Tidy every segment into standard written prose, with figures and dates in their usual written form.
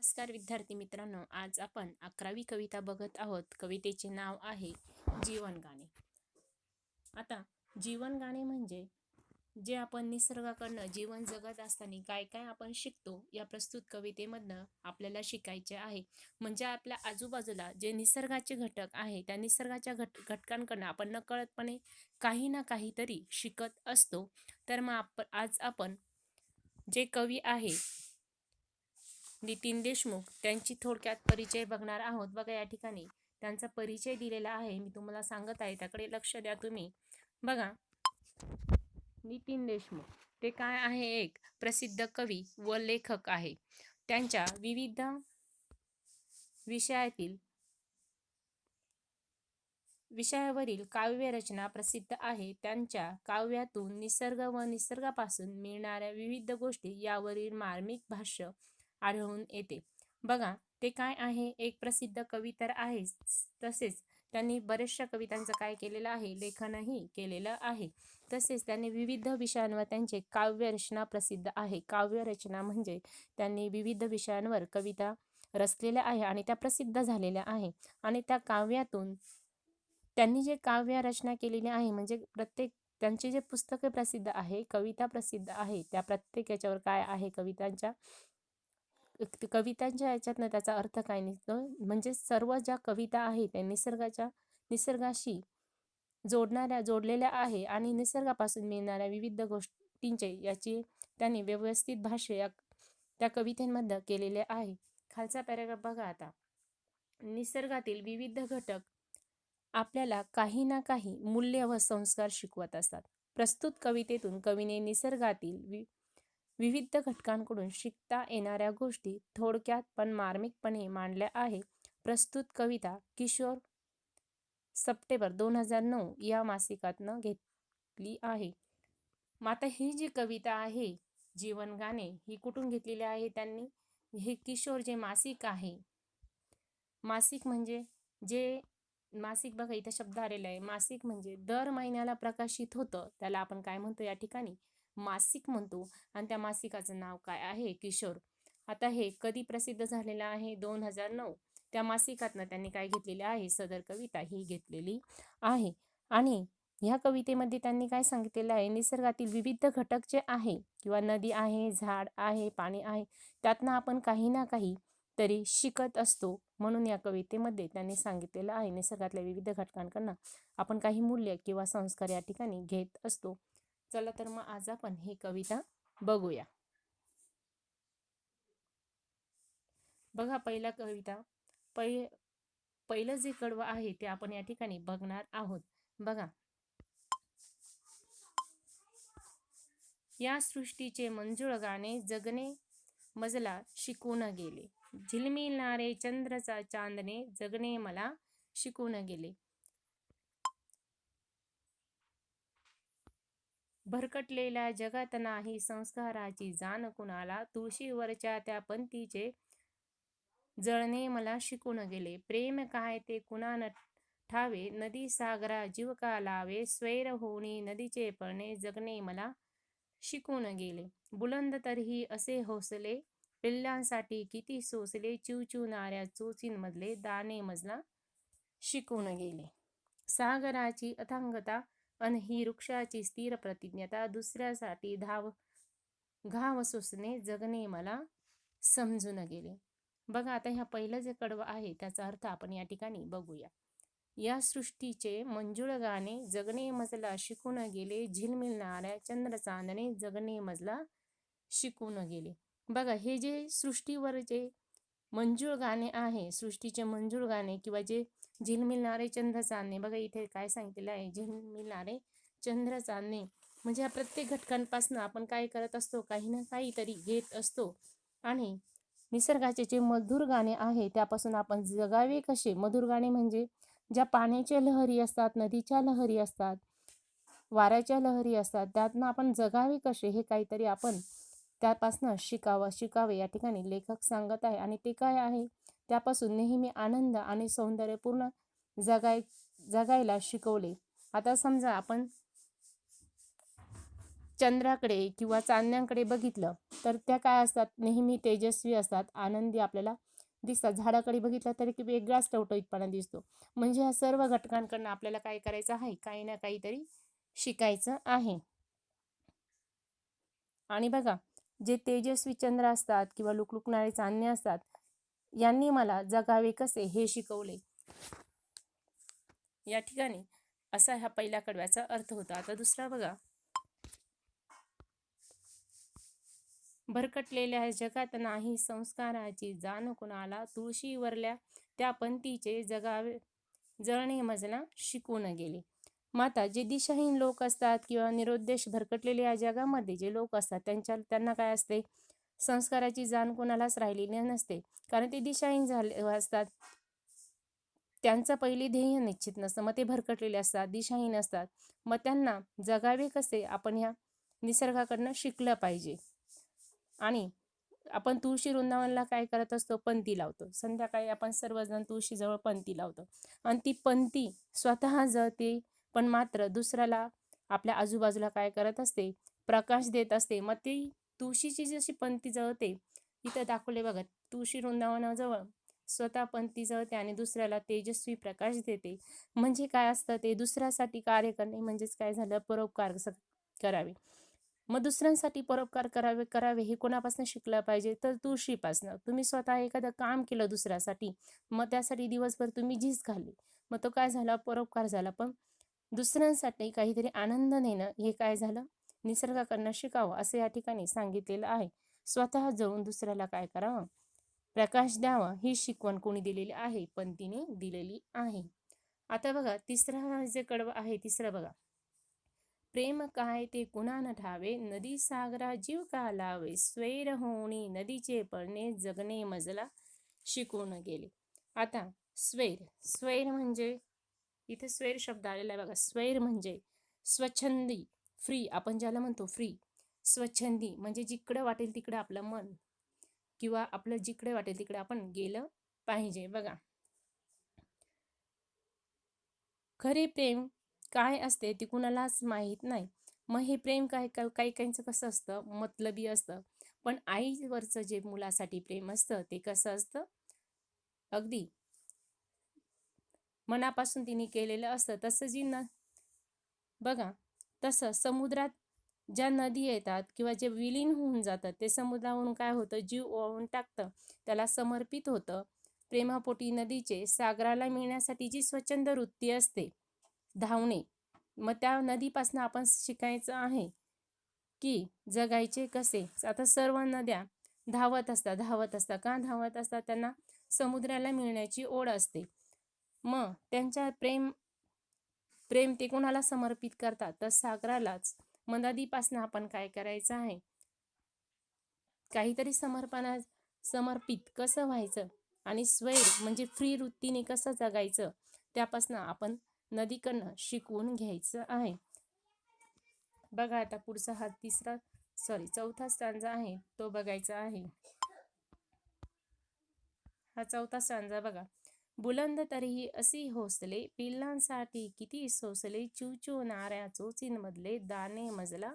नमस्कार विद्यार्थी मित्रांनो, आज आपण 11वी कविता बघत आहोत. कवितेचे नाव आहे जीवन गाणे. आता जीवन गाणे म्हणजे जे आपण निसर्गाकडनं जीवन जगत असताना काय काय आपण शिकतो या प्रस्तुत कवितेमधनं आपल्याला शिकायचे आहे. म्हणजे आपल्या आजूबाजूला जे निसर्गाचे घटक आहे त्या निसर्गाच्या घटकांकडनं आपण नकळतपणे काही ना काहीतरी शिकत असतो. तर मग आज आपण जे कवी आहे नितीन देशमुख त्यांची थोडक्यात परिचय बघणार आहोत. बघा या ठिकाणी त्यांचा परिचय दिलेला आहे, मी तुम्हाला सांगत आहे, त्याकडे लक्ष द्या तुम्ही. बघा, नितीन देशमुख ते काय आहे, एक प्रसिद्ध कवी व लेखक आहे. त्यांच्या विविध विषयावरील काव्यरचना प्रसिद्ध आहे. त्यांच्या काव्यातून निसर्ग व निसर्गापासून मिळणाऱ्या विविध गोष्टी यावरील मार्मिक भाष्य आढळून येते. बघा, ते काय आहे, एक प्रसिद्ध कवी तर आहे, तसेच त्यांनी बऱ्याचशा कवितांचं काय केलेलं आहे, लेखनही केलेलं आहे. तसेच त्यांनी विविध विषयांवर त्यांचे काव्यरचना प्रसिद्ध आहे. काव्यरचना म्हणजे त्यांनी विविध विषयांवर कविता रचलेल्या आहे आणि त्या प्रसिद्ध झालेल्या आहे. आणि त्या काव्यातून त्यांनी जे काव्य रचना केलेली आहे, म्हणजे प्रत्येक त्यांचे जे पुस्तके प्रसिद्ध आहे, कविता प्रसिद्ध आहे, त्या प्रत्येक याच्यावर काय आहे, कवितांच्या याच्यातनं त्याचा अर्थ काय निघतो, म्हणजे सर्व ज्या कविता आहेत त्या निसर्गाशी जोडलेल्या आहे आणि निसर्गापासून मिळणाऱ्या विविध गोष्टींचे याची त्यांनी व्यवस्थित भाष्य त्या कवितेमध्ये केलेले आहे. खालचा पॅराग्राफ बघा. आता निसर्गातील विविध घटक आपल्याला काही ना काही मूल्य व संस्कार शिकवत असतात. प्रस्तुत कवितेतून कवीने निसर्गातील विविध घटकांकडून शिकता येणाऱ्या गोष्टी थोडक्यात पण मार्मिकपणे मांडल्या आहे. प्रस्तुत कविता किशोर सप्टेंबर 2009 या मासिकातनं घेतली आहे. माता ही जी कविता आहे जीवन गाणे, ही कुठून घेतलेली आहे त्यांनी, हे किशोर जे मासिक आहे, मासिक म्हणजे जे मासिक, बघा इथं शब्द आलेला आहे, मासिक म्हणजे दर महिन्याला प्रकाशित होतं, त्याला आपण काय म्हणतो, या ठिकाणी मासिक म्हणतो. आणि त्या मासिकाचं नाव काय आहे, किशोर. आता हे कधी प्रसिद्ध झालेलं आहे, 2009. त्या मासिकातनं त्यांनी काय घेतलेले आहे, सदर कविता ही घेतलेली आहे. आणि ह्या कवितेमध्ये त्यांनी काय सांगितलेलं आहे, निसर्गातील विविध घटक जे आहे, किंवा नदी आहे, झाड आहे, पाणी आहे, त्यातनं आपण काही ना काही तरी शिकत असतो. म्हणून या कवितेमध्ये त्यांनी सांगितलेलं आहे, निसर्गातल्या विविध घटकांकडनं आपण काही मूल्य किंवा संस्कार या ठिकाणी घेत असतो. चला तर मग आज आपण ही कविता बघूया. बघा, पहिला कविता पहिलं जे कडवं आहे ते आपण या ठिकाणी बघणार आहोत. बघा, या सृष्टीचे मंजुळ गाणे जगणे मजला शिकून गेले, झिलमिलणारे चंद्रचा चांदणे जगणे मला शिकून गेले. भरकटलेल्या जगात नाही संस्काराची जाण कुणाला, तुळशीवरच्या त्या पंथीचे जळणे मला शिकून गेले. प्रेम काय ते कुणान ठावे, नदी सागरा जीव का लावे, स्वैर होणी नदीचे पळणे जगणे मला शिकून गेले. बुलंद तरीही असे हौसले, पिल्लांसाठी किती सोसले, चिवचिवणाऱ्या चोचींमधले दाणे मजला शिकून गेले. सागराची अथांगता अन ही वृक्षाची स्थिर प्रतिज्ञता, दुसऱ्यासाठी घाव सोसणे जगणे मला समजून गेले. बघा, आता ह्या पहिलं जे कडवं आहे त्याचा अर्थ आपण या ठिकाणी बघूया. या सृष्टीचे मंजुळ गाणे जगणे मजला शिकून गेले, झिलमिलणाऱ्या चंद्र चांदणे जगणे मजला शिकून गेले. बघा, हे जे सृष्टीवर जे मंजुळ गाणे आहे, सृष्टीचे मंजुळ गाणे किंवा जे झिलमिलणारे चंद्र चांदणे, बघा इथे काय सांगितलेलं आहे, झिलमिलणारे चंद्र चांदणे म्हणजे या प्रत्येक घटकांपासून आपण काय करत असतो, काही ना काहीतरी घेत असतो. आणि निसर्गाचे जे मधुर गाणे आहे त्यापासून आपण जगावे कसे. मधुर गाणे म्हणजे ज्या पाण्याच्या लहरी असतात, नदीच्या लहरी असतात, वाऱ्याच्या लहरी असतात, त्यातनं आपण जगावे कसे हे काहीतरी आपण त्यापासून शिकावे या ठिकाणी लेखक सांगत आहे. आणि ते काय आहे, त्यापासून नेहमी आनंद आणि सौंदर्यपूर्ण जगायला शिकवले. आता समजा आपण चंद्राकडे किंवा चांदण्यांकडे बघितलं तर त्या काय असतात, नेहमी तेजस्वी असतात, आनंदी आपल्याला दिसतात. झाडाकडे बघितलं तरी की वेगळाच टवटवीतपणा दिसतो. म्हणजे ह्या सर्व घटकांकडनं आपल्याला काय करायचं आहे, काही ना काहीतरी शिकायचं आहे. आणि बघा, जे तेजस्वी चंद्र असतात किंवा लुकलुकणारे चांदणे असतात, यांनी मला जगावे कसे हे शिकवले. या ठिकाणी असा ह्या पहिल्या कडव्याचा अर्थ होता. आता दुसरा बघा, भरकटलेल्या जगात नाही संस्काराची जाण कुणाला, तुळशीवरल्या त्या पंथीचे जगावे जळणे मजला शिकून गेले. माता, जे दिशाहीन लोक असतात किंवा निरुद्देश भरकटलेले या जगामध्ये जे लोक असतात, त्यांना काय असते, संस्काराची जाण कोणालाच राहिलेली नसते. कारण ते दिशाहीन झाले असतात. त्यांचं पहिली ध्येय निश्चित नसतं. मग ते भरकटलेले असतात, दिशाहीन असतात. मग त्यांना जगावे कसे आपण ह्या निसर्गाकडनं शिकलं पाहिजे. आणि आपण तुळशी वृंदावनला काय करत असतो, पंथी लावतो. संध्याकाळी आपण सर्वजण तुळशीजवळ पंथी लावतो. आणि ती पंथी स्वतः जळते, पण मात्र दुसऱ्याला आपल्या आजूबाजूला काय करत असते, प्रकाश देत असते. मग ती तुळशीची जशी पंथी जळते, इथं दाखवले बघा, तुळशी वृंदावनाजवळ स्वतः पंथी जळते आणि दुसऱ्याला तेजस्वी प्रकाश देते. म्हणजे काय असतं, ते दुसऱ्यासाठी कार्य करणे म्हणजेच काय झालं, परोपकार करावे. मग दुसऱ्यांसाठी परोपकार करावे हे कोणापासून शिकलं पाहिजे, तर तुळशीपासनं. तुम्ही स्वतः एखादं काम केलं दुसऱ्यासाठी, मग त्यासाठी दिवसभर तुम्ही झीज घालली, मग तो काय झाला, परोपकार झाला. पण दुसऱ्यांसाठी काहीतरी आनंद नेणं हे काय झालं, निसर्गाकडनं शिकावं असं या ठिकाणी सांगितलेलं आहे. स्वतः जळून दुसऱ्याला काय करावं, प्रकाश द्यावा, ही शिकवण कोणी दिलेली आहे, पंथीने दिलेली आहे. आता बघा, तिसरा जे कडवं आहे, तिसरं बघा, प्रेम काय ते कुणा न ठावे, नदी सागरा जीव का लावे, स्वैर होणी नदीचे पळणे जगणे मजला शिकून गेले. आता स्वैर, स्वैर म्हणजे इथे स्वैर शब्द आलेला आहे बघा. स्वैर म्हणजे स्वच्छंदी, फ्री, आपण ज्याला म्हणतो फ्री. स्वच्छंदी म्हणजे जिकडं वाटेल तिकडं आपलं मन किंवा आपलं जिकडे वाटेल तिकडे आपण गेलं पाहिजे. बघा, खरे प्रेम काय असते ते कुणालाच माहीत नाही. मग हे प्रेम काही काहींचं कसं असतं, मतलबी असतं. पण आईवरचं जे मुलासाठी प्रेम असतं ते कसं असतं, अगदी मनापासून तिने केलेलं असतं. तसं बघा, तसं समुद्रात ज्या नदी येतात किंवा जे विलीन होऊन जातात, ते समुद्रावरून काय होतं, जीव ओवाळून टाकतं, त्याला समर्पित होतं. प्रेमापोटी नदीचे सागराला मिळण्यासाठी जी स्वच्छंद वृत्ती असते, धावणे, मग त्या नदीपासून आपण शिकायचं आहे की जगायचे कसे. आता सर्व नद्या धावत असतात का धावत असतात, त्यांना समुद्राला मिळण्याची ओढ असते. मग त्यांच्या प्रेम प्रेम ते कोणाला समर्पित करतात, तर सागरालाच. मग नदीपासून आपण काय करायचं आहे, काहीतरी समर्पित कसं व्हायचं, आणि स्वैर म्हणजे फ्री वृत्तीने कसं जगायचं, त्यापासून आपण नदीकडनं शिकवून घ्यायचं आहे. बघा, आता पुढचा हा चौथा स्टांजा आहे, तो बघायचा आहे. हा चौथा स्टांजा बघा, बुलंद तरीही असी हौसले, पिल्लांसाठी किती सोसले, चिवचिव नाऱ्या चोचींमधले दाणे मजला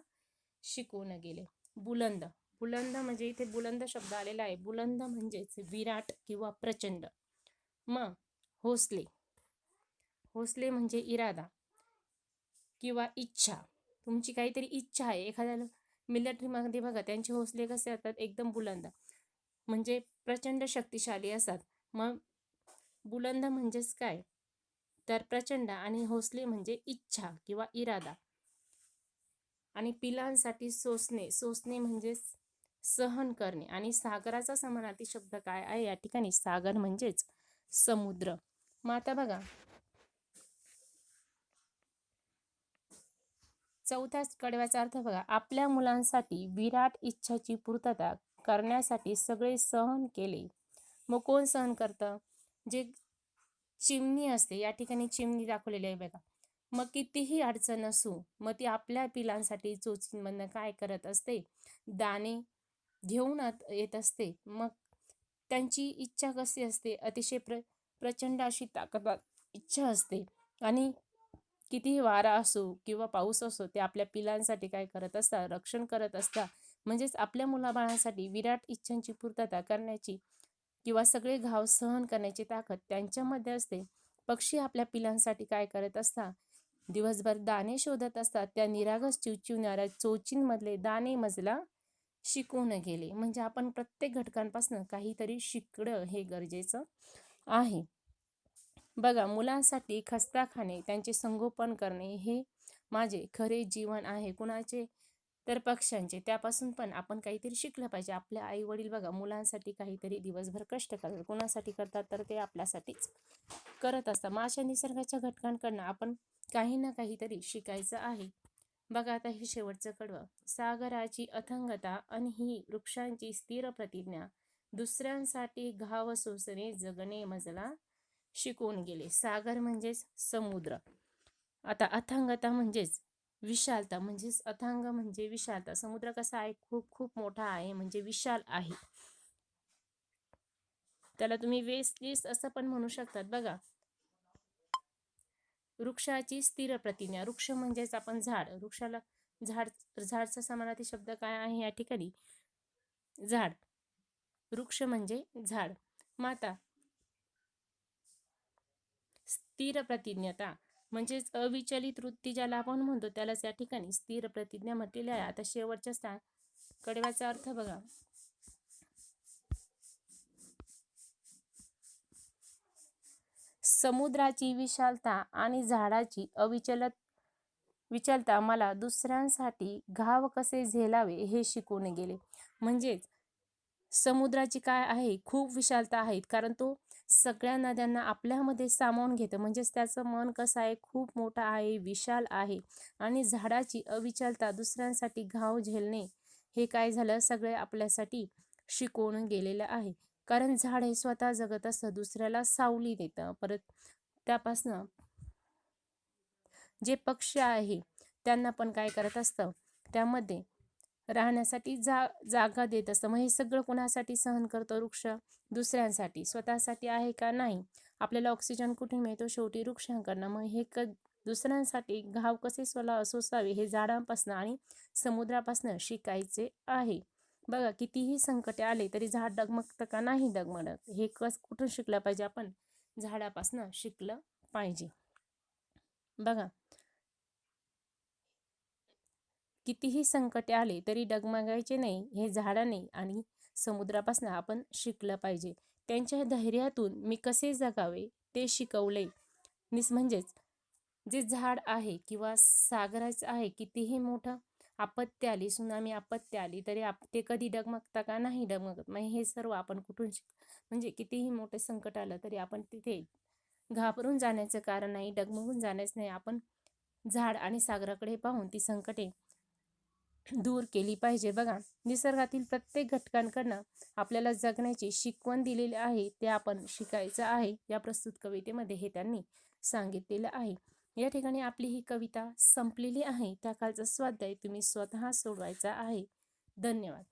शिकून गेले. बुलंद, बुलंद म्हणजे इथे बुलंद शब्द आलेला आहे. बुलंद म्हणजेच विराट किंवा प्रचंड. मग हौसले, हौसले म्हणजे इरादा किंवा इच्छा. तुमची काहीतरी इच्छा आहे. एखाद्याला मिलिटरीमध्ये बघा, त्यांचे हौसले कसे असतात, एकदम बुलंद, म्हणजे प्रचंड शक्तिशाली असतात. मग बुलंद म्हणजेच काय, तर प्रचंड, आणि हौसले म्हणजे इच्छा किंवा इरादा. आणि पिलांसाठी सोसणे, सोसणे म्हणजे सहन करणे. आणि सागराचा समानार्थी शब्द काय आहे या ठिकाणी, सागर म्हणजेच समुद्र. मग आता बघा, चौथ्या कडव्याचा अर्थ बघा, आपल्या मुलांसाठी विराट इच्छाची पूर्तता करण्यासाठी सगळे सहन केले. मग कोण सहन करतं, जे चिमणी असते, या ठिकाणी चिमणी दाखवलेली आहे बघा. मग कितीही अडचण असू, मग ती आपल्या पिलांसाठी चोचींमधनं काय करत असते, दाणे घेऊन येत असते. मग त्यांची इच्छा कशी असते, अतिशय प्रचंड अशी ताकदवान इच्छा असते. आणि कितीही वारा असो किंवा पाऊस असो, ते आपल्या पिलांसाठी काय करत असतात, रक्षण करत असतात. म्हणजेच आपल्या मुलाबाळांसाठी विराट इच्छांची पूर्तता करण्याची किंवा सगळे घाव सहन करण्याची ताकद त्यांच्यामध्ये असते. पक्षी आपल्या पिलांसाठी काय करत असतात, दिवसभर दाणे शोधत असतात. त्या निरागस चिवचिवणाऱ्या चोचींमधले दाणे मजला शिकवून गेले. म्हणजे आपण प्रत्येक घटकांपासून काहीतरी शिकणं हे गरजेचं आहे. बघा, मुलांसाठी खस्ता खाणे, त्यांचे संगोपन करणे हे माझे खरे जीवन आहे. कुणाचे? तर पक्ष्यांचे. त्यापासून पण आपण काहीतरी शिकलं पाहिजे. आपल्या आई वडील बघा मुलांसाठी काहीतरी दिवसभर कष्ट करतात. कुणासाठी करतात? तर ते आपल्यासाठीच करत असतात. मग अशा निसर्गाच्या घटकांकडनं आपण काही ना काहीतरी शिकायचं आहे. बघा आता हे शेवटचं कडवं. सागराची अथांगता आणि ही वृक्षांची स्थिर प्रतिज्ञा, दुसऱ्यांसाठी घाव सोसणे जगणे मजला शिकवून गेले. सागर म्हणजेच समुद्र. आता अथांगता म्हणजेच विशालता, म्हणजेच अथांग म्हणजे विशालता. समुद्र कसा आहे? खूप खूप मोठा आहे, म्हणजे विशाल आहे. त्याला तुम्ही वेस्टलिस्ट असं पण म्हणू शकतात. बघा, वृक्षाची स्थिर प्रतिज्ञा. वृक्ष म्हणजेच आपण झाड. वृक्षाला झाड, झाडचा समानार्थी शब्द काय आहे या ठिकाणी? झाड. वृक्ष म्हणजे झाड. माता स्थिर प्रतिज्ञता म्हणजेच अविचलित वृत्ती ज्याला आपण म्हणतो त्यालाच या ठिकाणी स्थिर प्रतिज्ञा म्हटलेली आहे. आता शेवटच्या कडव्याचा अर्थ बघा. समुद्राची विशालता आणि झाडाची विचलता मला दुसऱ्यांसाठी घाव कसे झेलावे हे शिकवून गेले. म्हणजेच समुद्राची काय आहे? खूप विशालता आहे, कारण तो सगळ्या नद्यांना आपल्यामध्ये सामावून घेतं. म्हणजेच त्याचं मन कसं आहे? खूप मोठं आहे, विशाल आहे. आणि झाडाची अविचलता, दुसऱ्यांसाठी घाव झेलणे, हे काय झालं? सगळे आपल्यासाठी शिकवून गेलेलं आहे. कारण झाड हे स्वतः जगत असतं, दुसऱ्याला सावली देतं. परत त्यापासनं जे पक्षी आहे त्यांना पण काय करत असतं, त्यामध्ये राहण्यासाठी जागा देत असतं. मग हे सगळं कोणासाठी सहन करतो? वृक्ष. दुसऱ्यांसाठी. स्वतःसाठी आहे का? नाही. आपल्याला ऑक्सिजन कुठे मिळतो? शेवटी वृक्षांकडनं. मग हे दुसऱ्यांसाठी घाव कसे सोसावे हे झाडांपासून आणि समुद्रापासून शिकायचे आहे. बघा, कितीही संकटे आले तरी झाड डगमगतं का? नाही डगमगत. हे कुठून शिकलं पाहिजे आपण? झाडापासून शिकलं पाहिजे. बघा, कितीही संकटे आले तरी डगमगायचे नाही, हे झाडाने आणि समुद्रापासून आपण शिकलं पाहिजे. त्यांच्या धैर्यातून मी कसे जगावे ते शिकवले. म्हणजेच जे झाड आहे किंवा सागराचं आहे, कितीही मोठं आपत्ती आली, सुनामी आपत्ती आली तरी ते कधी डगमगता का? नाही डगमगत. मग हे सर्व आपण कुठून म्हणजे कितीही मोठं संकट आलं तरी आपण तिथे घाबरून जाण्याचं कारण नाही, डगमगून जाण्याच नाही. आपण झाड आणि सागराकडे पाहून ती संकटे दूर केली पाहिजे. बघा, निसर्गातील प्रत्येक घटकांकडनं आपल्याला जगण्याची शिकवण दिलेली आहे, ते आपण शिकायचं आहे. या प्रस्तुत कवितेमध्ये हे त्यांनी सांगितलेलं आहे. या ठिकाणी आपली ही कविता संपलेली आहे. त्या खालचा स्वाध्याय तुम्ही स्वतः सोडवायचा आहे. धन्यवाद.